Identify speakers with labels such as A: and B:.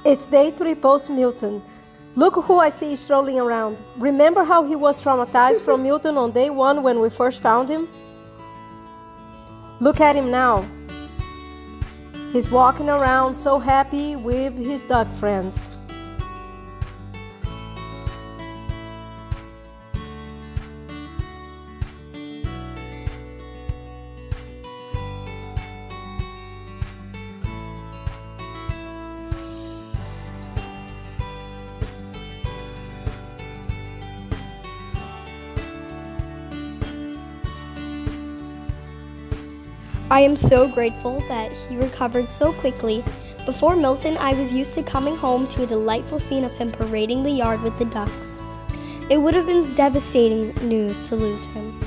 A: It's day 3 post Milton. Look who I see strolling around. Remember how he was traumatized from Milton on day 1 when we first found him? Look at him now. He's walking around so happy with his duck friends.
B: I am so grateful that he recovered so quickly. Before Milton, I was used to coming home to a delightful scene of him parading the yard with the ducks. It would have been devastating news to lose him.